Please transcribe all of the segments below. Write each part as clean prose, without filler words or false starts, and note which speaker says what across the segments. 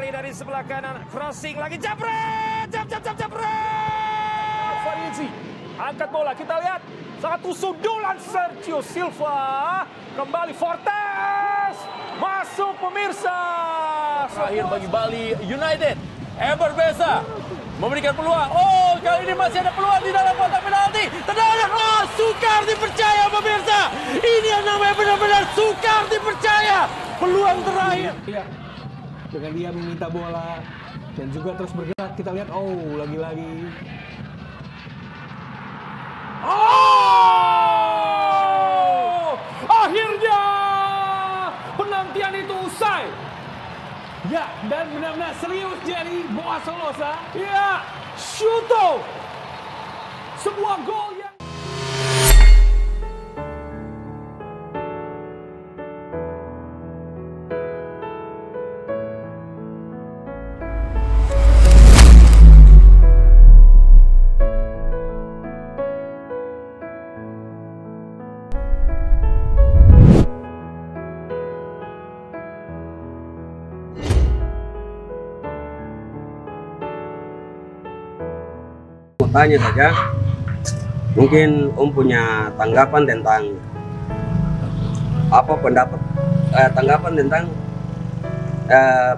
Speaker 1: Kali dari sebelah kanan, crossing lagi, jabret, jabret.
Speaker 2: Variansi, angkat bola, kita lihat satu sundulan Sergio Silva, kembali Fortes, masuk pemirsa. Terakhir bagi Bali United, Eber Beza memberikan peluang. Oh, kali ini masih ada peluang di dalam kotak penalti. Tendangan, oh, sukar dipercaya pemirsa. Ini yang namanya benar-benar sukar dipercaya. Peluang terakhir.
Speaker 3: Iya. Dengan dia meminta bola dan juga terus bergerak, kita lihat, oh, lagi-lagi.
Speaker 2: Oh! Akhirnya penantian itu usai.
Speaker 3: Ya, dan benar-benar serius jadi Boas Solosa.
Speaker 2: Ya, Shuto. Sebuah gol yang
Speaker 4: tanya saja, mungkin Om punya tanggapan tentang tanggapan tentang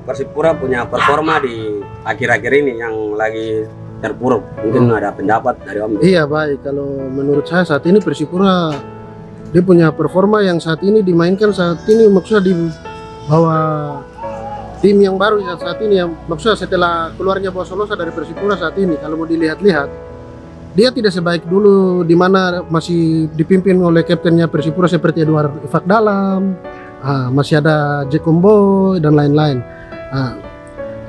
Speaker 4: Persipura punya performa di akhir-akhir ini yang lagi terpuruk. Mungkin ada pendapat dari Om.
Speaker 5: Iya, baik. Kalau menurut saya saat ini Persipura dia punya performa yang saat ini dimainkan saat ini, maksudnya di bawah tim yang baru saat ini, yang maksudnya setelah keluarnya Boas Solosa dari Persipura saat ini, kalau mau dilihat-lihat, dia tidak sebaik dulu di mana masih dipimpin oleh kaptennya Persipura seperti Edward Ifak Dalam, masih ada Jekombo dan lain-lain.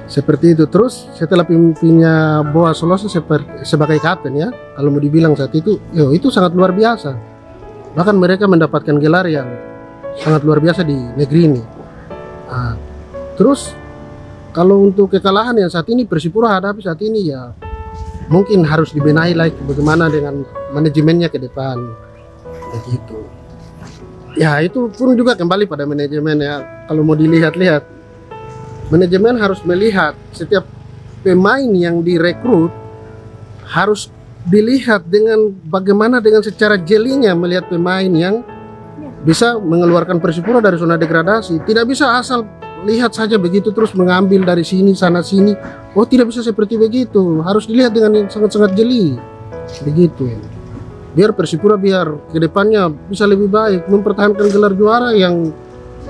Speaker 5: Seperti itu. Terus setelah pimpinnya Boas Solosa sebagai kapten, ya, kalau mau dibilang saat itu, itu sangat luar biasa. Bahkan mereka mendapatkan gelar yang sangat luar biasa di negeri ini. Terus kalau untuk kekalahan yang saat ini Persipura hadapi saat ini, ya mungkin harus dibenahi lagi bagaimana dengan manajemennya ke depan, begitu. Ya itu pun juga kembali pada manajemen, ya. Kalau mau dilihat-lihat, manajemen harus melihat setiap pemain yang direkrut harus dilihat dengan bagaimana dengan secara jelinya melihat pemain yang bisa mengeluarkan Persipura dari zona degradasi. Tidak bisa asal lihat saja begitu terus mengambil dari sini sana sini. Oh, tidak bisa seperti begitu. Harus dilihat dengan yang sangat-sangat jeli. Begitu. Biar Persipura biar kedepannya bisa lebih baik mempertahankan gelar juara yang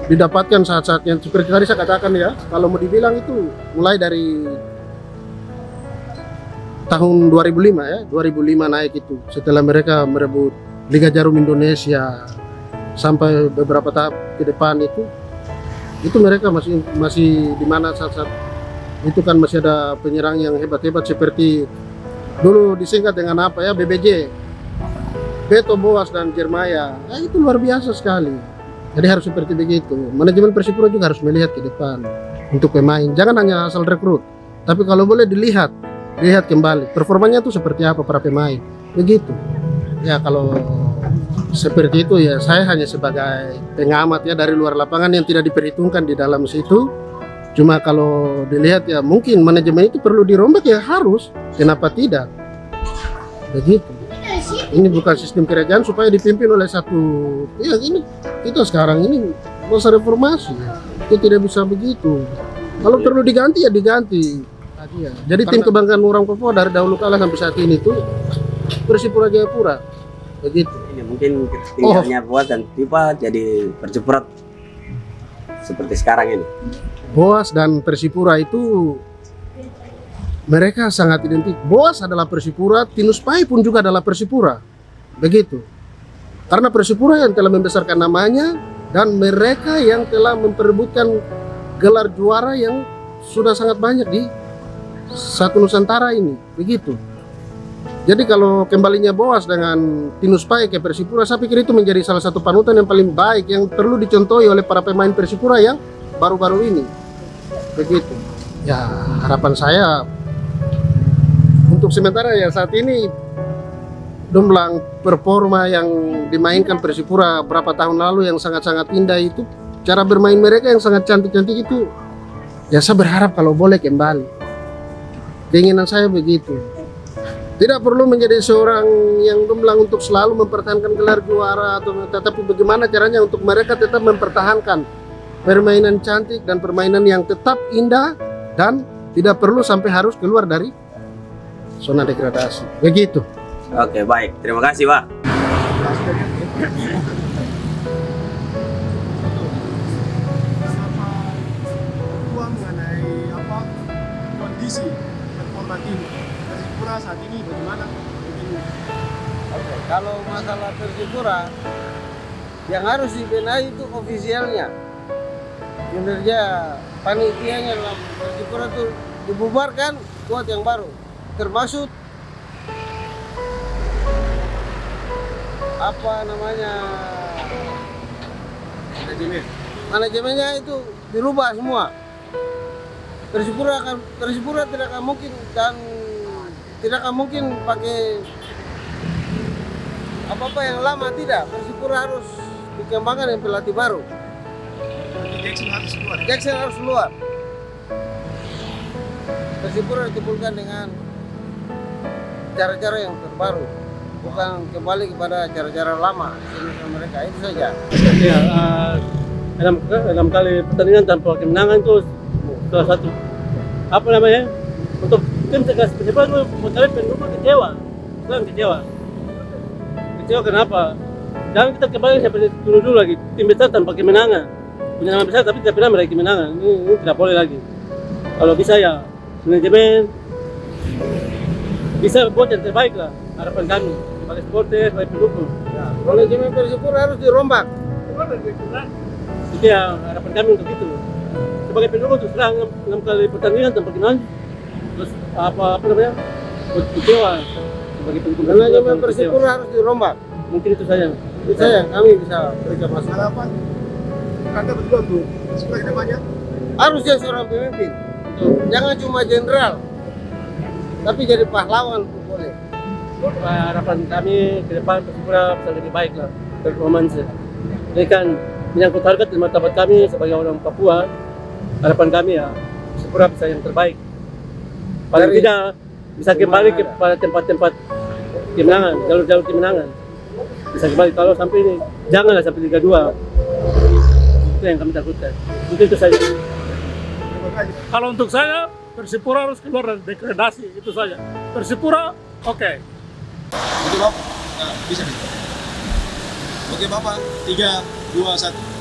Speaker 5: didapatkan saat-saatnya seperti tadi saya katakan, ya. Kalau mau dibilang itu mulai dari tahun 2005, ya. 2005 naik itu setelah mereka merebut Liga Jarum Indonesia sampai beberapa tahap ke depan itu mereka masih di mana saat-saat itu kan masih ada penyerang yang hebat-hebat seperti dulu disingkat dengan apa, ya, BBJ, Beto, Boas dan Jermaya. Itu luar biasa sekali. Jadi harus seperti begitu. Manajemen Persipura juga harus melihat ke depan untuk pemain. Jangan hanya asal rekrut, tapi kalau boleh lihat kembali performanya itu seperti apa para pemain. Begitu. Ya kalau seperti itu, ya saya hanya sebagai pengamat, ya, dari luar lapangan yang tidak diperhitungkan di dalam situ. Cuma kalau dilihat, ya mungkin manajemen itu perlu dirombak, ya harus. Kenapa tidak? Begitu. Ini bukan sistem kerajaan supaya dipimpin oleh satu, ya ini kita sekarang ini masa reformasi, ya. Itu tidak bisa begitu. Kalau perlu diganti, ya diganti. Jadi tim kebanggaan orang Papua dari dahulu kala sampai saat ini tuh Persipura Jayapura. Begitu.
Speaker 4: Mungkin tinggalnya Boas dan Pipa jadi Persipura seperti sekarang ini.
Speaker 5: Boas dan Persipura itu mereka sangat identik. Boas adalah Persipura, Tinus Pai pun juga adalah Persipura. Begitu. Karena Persipura yang telah membesarkan namanya dan mereka yang telah memperebutkan gelar juara yang sudah sangat banyak di satu Nusantara ini. Begitu. Jadi kalau kembalinya Boas dengan Tinus Pai ke Persipura, saya pikir itu menjadi salah satu panutan yang paling baik yang perlu dicontohi oleh para pemain Persipura yang baru-baru ini. Begitu. Ya harapan saya untuk sementara, ya saat ini Domblang performa yang dimainkan Persipura berapa tahun lalu yang sangat-sangat indah itu, cara bermain mereka yang sangat cantik-cantik itu Ya saya berharap kalau boleh kembali. Keinginan saya begitu. Tidak perlu menjadi seorang yang gemilang untuk selalu mempertahankan gelar juara, tetapi bagaimana caranya untuk mereka tetap mempertahankan permainan cantik dan permainan yang tetap indah dan tidak perlu sampai harus keluar dari zona degradasi. Begitu.
Speaker 4: Oke, baik. Terima kasih, Pak.
Speaker 6: Mengenai apa kondisi performa tim Persipura saat ini bagaimana?
Speaker 7: Oke, kalau masalah Persipura yang harus dibenahi itu ofisialnya, kinerja panitianya dalam Persipura itu dibubarkan, buat yang baru, termasuk apa namanya manajemennya itu dirubah semua. Persipura tidak akan mungkin pakai apa-apa yang lama, tidak. Persipura harus dikembangkan dengan pelatih baru. Jackson harus keluar. Persipura ditimbulkan dengan cara-cara yang terbaru, bukan kembali kepada cara-cara lama mereka. Itu saja.
Speaker 8: Ya, dalam kali pertandingan tanpa kemenangan itu salah satu apa namanya untuk tim tegas Persipura itu motivasi pendukung kecewa. Kenapa? Jangan kita kembali seperti dulu lagi, tim besar tanpa kemenangan, punya nama besar tapi tidak pernah meraih kemenangan. Ini tidak boleh lagi. Kalau bisa ya manajemen bisa buat yang terbaik lah, harapan kami sebagai supporter, sebagai pendukung.
Speaker 7: Ya, manajemen Persipura harus dirombak.
Speaker 8: Itu ya harapan kami untuk itu. Sebagai pendukung terus terang 6 kali pertandingan tanpa kemenangan, terus apa namanya kecewa sebagai pendukung.
Speaker 7: Manajemen Persipura harus dirombak.
Speaker 8: Mungkin itu saja.
Speaker 7: Itu saja kami bisa berikan masukan.
Speaker 6: Harapan Kakak berdua untuk Persipura ke depannya?
Speaker 7: Harus jadi seorang pemimpin. Jangan cuma jenderal, tapi jadi pahlawan pun boleh.
Speaker 8: Harapan kami ke depan Persipura bisa lebih baik lah performance. Ini kan menyangkut harga dan martabat kami sebagai orang Papua. Harapan kami ya Persipura bisa yang terbaik. Paling tidak bisa kembali kepada tempat-tempat kemenangan, jalur-jalur kemenangan. Bisa kembali, kalau sampai ini janganlah sampai Liga 2. Itu yang kami takutkan. Mungkin itu saja.
Speaker 2: Kalau untuk saya, Persipura harus keluar dari degradasi, itu saja. Persipura, oke.
Speaker 6: Oke, Bapak. Nah, bisa. Oke, Bapak. 3, 2, 1.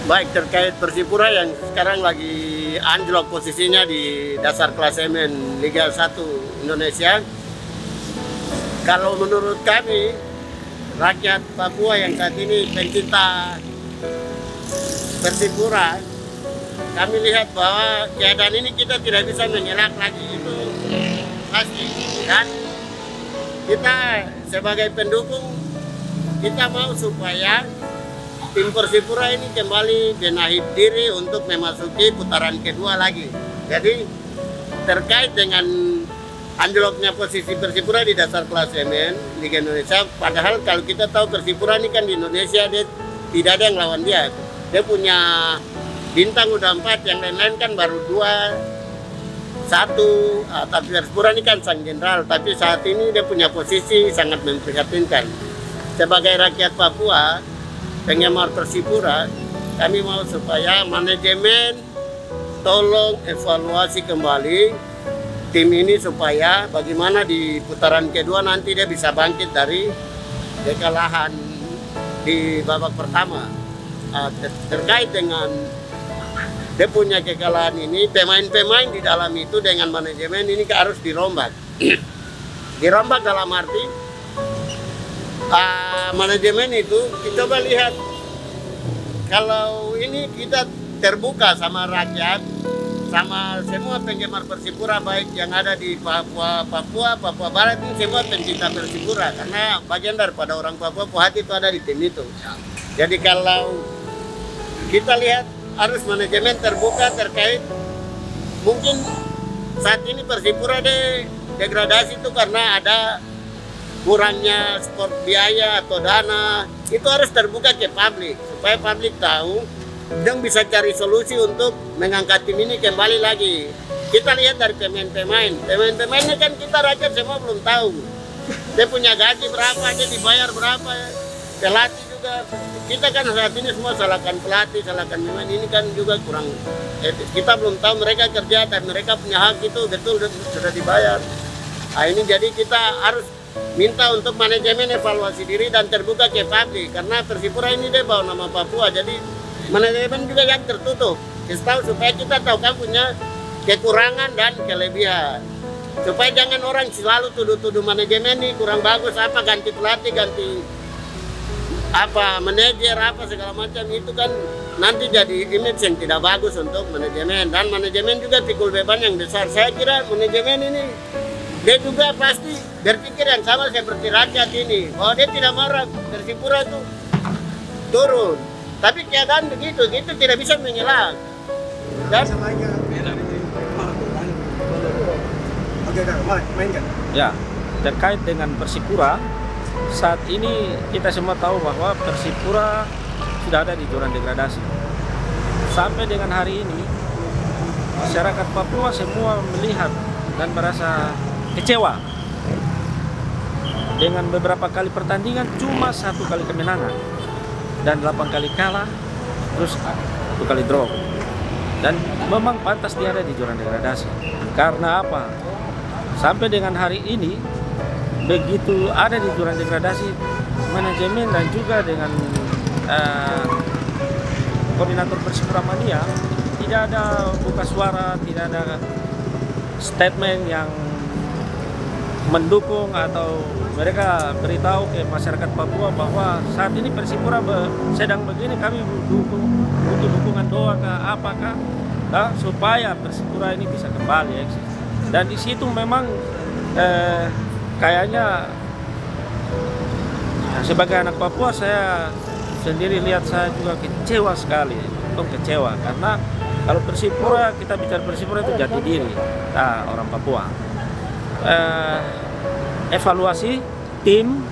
Speaker 9: Baik, terkait Persipura yang sekarang lagi anjlok posisinya di dasar klasemen Liga 1 Indonesia. Kalau menurut kami, rakyat Papua yang saat ini pencinta Persipura, kami lihat bahwa keadaan ini kita tidak bisa mengelak lagi, itu pasti. Dan kita sebagai pendukung, kita mau supaya tim Persipura ini kembali benahi diri untuk memasuki putaran kedua lagi. Jadi terkait dengan anjloknya posisi Persipura di dasar klasemen Liga Indonesia, padahal kalau kita tahu Persipura ini kan di Indonesia dia tidak ada yang lawan dia. Dia punya bintang udah 4, yang lain-lain kan baru 2, 1. Tapi Persipura ini kan sang jenderal, tapi saat ini dia punya posisi sangat memprihatinkan. Sebagai rakyat Papua, penggemar Persipura, kami mau supaya manajemen tolong evaluasi kembali tim ini supaya bagaimana di putaran kedua nanti dia bisa bangkit dari kekalahan di babak pertama. Terkait dengan dia punya kekalahan ini, pemain-pemain di dalam itu dengan manajemen ini harus dirombak. Dirombak dalam arti manajemen itu kita coba lihat, kalau ini kita terbuka sama rakyat, sama semua penggemar Persipura baik yang ada di Papua Barat ini semua pencinta Persipura, karena bagian daripada orang Papua hati itu ada di tim itu. Jadi kalau kita lihat harus manajemen terbuka terkait mungkin saat ini Persipura degradasi itu karena ada kurangnya sport biaya atau dana, itu harus terbuka ke publik supaya publik tahu dong bisa cari solusi untuk mengangkat tim ini kembali lagi. Kita lihat dari pemain-pemainnya kan kita rakyat semua belum tahu. Dia punya gaji berapa, dia dibayar berapa, pelatih juga. Kita kan saat ini semua salahkan pelatih, salahkan pemain, ini kan juga kurang etis. Kita belum tahu mereka kerja dan mereka punya hak itu betul sudah dibayar. Nah ini jadi kita harus minta untuk manajemen evaluasi diri dan terbuka ke publik, karena Persipura ini dia bawa nama Papua, jadi manajemen juga yang tertutup. Supaya kita tahu kan punya kekurangan dan kelebihan. Supaya jangan orang selalu tuduh-tuduh manajemen ini kurang bagus, apa ganti pelatih, ganti apa manajer, apa segala macam, itu kan nanti jadi image yang tidak bagus untuk manajemen, dan manajemen juga pikul beban yang besar. Saya kira manajemen ini dia juga pasti berpikir yang sama seperti rakyat ini, bahwa dia tidak marah Persipura itu turun, tapi keadaan begitu, itu tidak bisa mengelak. Dan
Speaker 1: Ya, terkait dengan Persipura, saat ini kita semua tahu bahwa Persipura sudah ada di jurang degradasi. Sampai dengan hari ini, masyarakat Papua semua melihat dan merasa kecewa dengan beberapa kali pertandingan cuma 1 kali kemenangan dan 8 kali kalah, terus 1 kali draw. Dan memang pantas dia ada di jurang degradasi. Karena apa? Sampai dengan hari ini, begitu ada di jurang degradasi, manajemen dan juga dengan koordinator Persipura Mania tidak ada buka suara, tidak ada statement yang mendukung atau mereka beritahu ke masyarakat Papua bahwa saat ini Persipura sedang begini, kami butuh dukungan doa ke apakah supaya Persipura ini bisa kembali eksis. Dan di situ memang kayaknya sebagai anak Papua saya sendiri lihat, saya juga kecewa sekali, kecewa karena kalau Persipura, kita bicara Persipura itu jati diri orang Papua. Evaluasi tim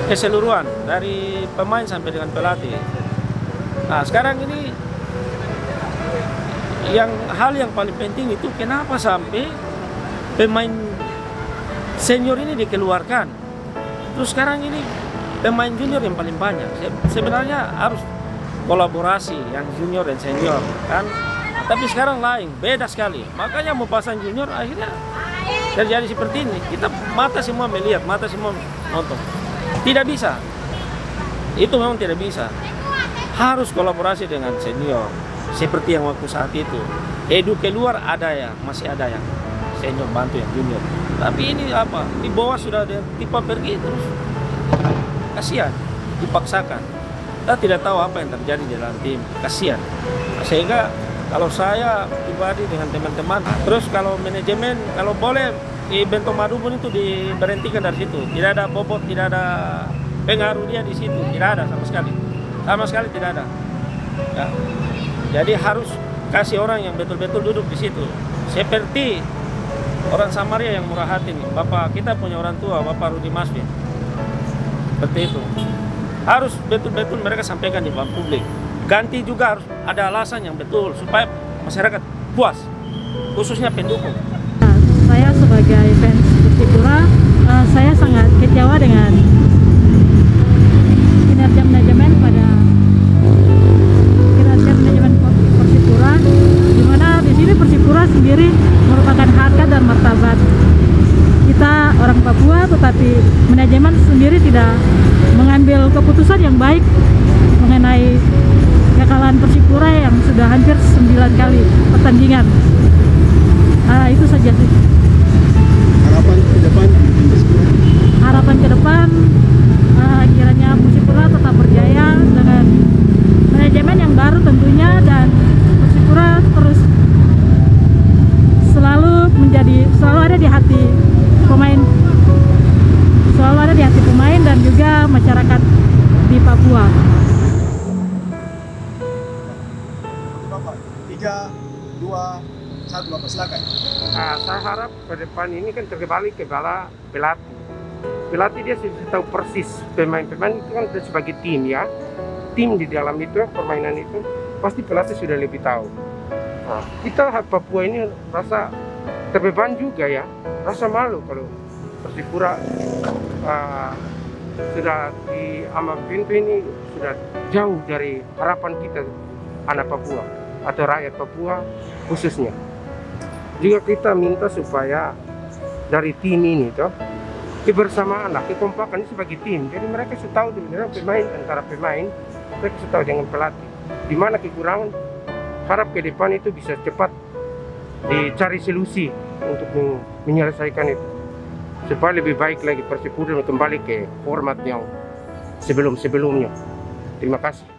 Speaker 1: keseluruhan dari pemain sampai dengan pelatih. Nah sekarang ini hal yang paling penting itu kenapa sampai pemain senior ini dikeluarkan, terus sekarang ini pemain junior yang paling banyak. Sebenarnya harus kolaborasi yang junior dan senior kan, tapi sekarang lain, beda sekali. Makanya mau pasang junior akhirnya terjadi seperti ini. Kita mata semua melihat, mata semua nonton, tidak bisa. Itu memang tidak bisa. Harus kolaborasi dengan senior. Seperti yang waktu saat itu, Edu keluar ada ya, masih ada yang senior bantu yang junior. Tapi ini apa? Di bawah sudah ada tipe pergi terus. Kasihan, dipaksakan. Kita tidak tahu apa yang terjadi di dalam tim. Kasihan. Sehingga kalau saya pribadi dengan teman-teman, terus kalau manajemen, kalau boleh di Bento Madubun itu diberhentikan dari situ. Tidak ada bobot, tidak ada pengaruh dia di situ. Tidak ada sama sekali. Sama sekali tidak ada. Ya. Jadi harus kasih orang yang betul-betul duduk di situ. Seperti orang Samaria yang murah hati nih. Bapak kita punya orang tua, Bapak Rudi Masvin. Seperti itu. Harus betul-betul mereka sampaikan di depan publik. Ganti juga harus ada alasan yang betul supaya masyarakat puas, khususnya pendukung.
Speaker 10: Saya sebagai fans Persipura, saya sangat kecewa dengan kinerja manajemen Persipura, di mana di sini Persipura sendiri merupakan harkat dan martabat kita orang Papua, tetapi manajemen sendiri tidak mengambil keputusan yang baik mengenai kekalahan Persipura yang sudah hampir 9 kali pertandingan. Itu saja sih.
Speaker 5: Harapan ke depan?
Speaker 10: Harapan ke depan kiranya Persipura tetap berjaya dengan manajemen yang baru tentunya, dan Persipura terus selalu ada di hati pemain, selalu ada di hati pemain dan juga masyarakat di Papua.
Speaker 6: Bapak, 3, 2, 1, Bapak silakan.
Speaker 11: Saya harap ke depan ini kan terbalik ke bala pelatih. Pelatih dia sudah tahu persis pemain-pemain itu kan sebagai tim ya. tim di dalam itu permainan itu, pasti pelatih sudah lebih tahu. Nah, kita Papua ini rasa terbeban juga ya, rasa malu kalau Persipura sudah di ambang pintu ini sudah jauh dari harapan kita anak Papua atau rakyat Papua khususnya. Juga kita minta supaya dari tim ini toh kebersamaan lah, kekompakan ini sebagai tim. Jadi mereka sudah tahu sebenarnya pemain antara pemain, mereka sudah tahu dengan pelatih. Di mana kekurangan, harap ke depan itu bisa cepat dicari solusi untuk menyelesaikan itu. Supaya lebih baik lagi Persipura kembali ke format yang sebelum-sebelumnya. Terima kasih.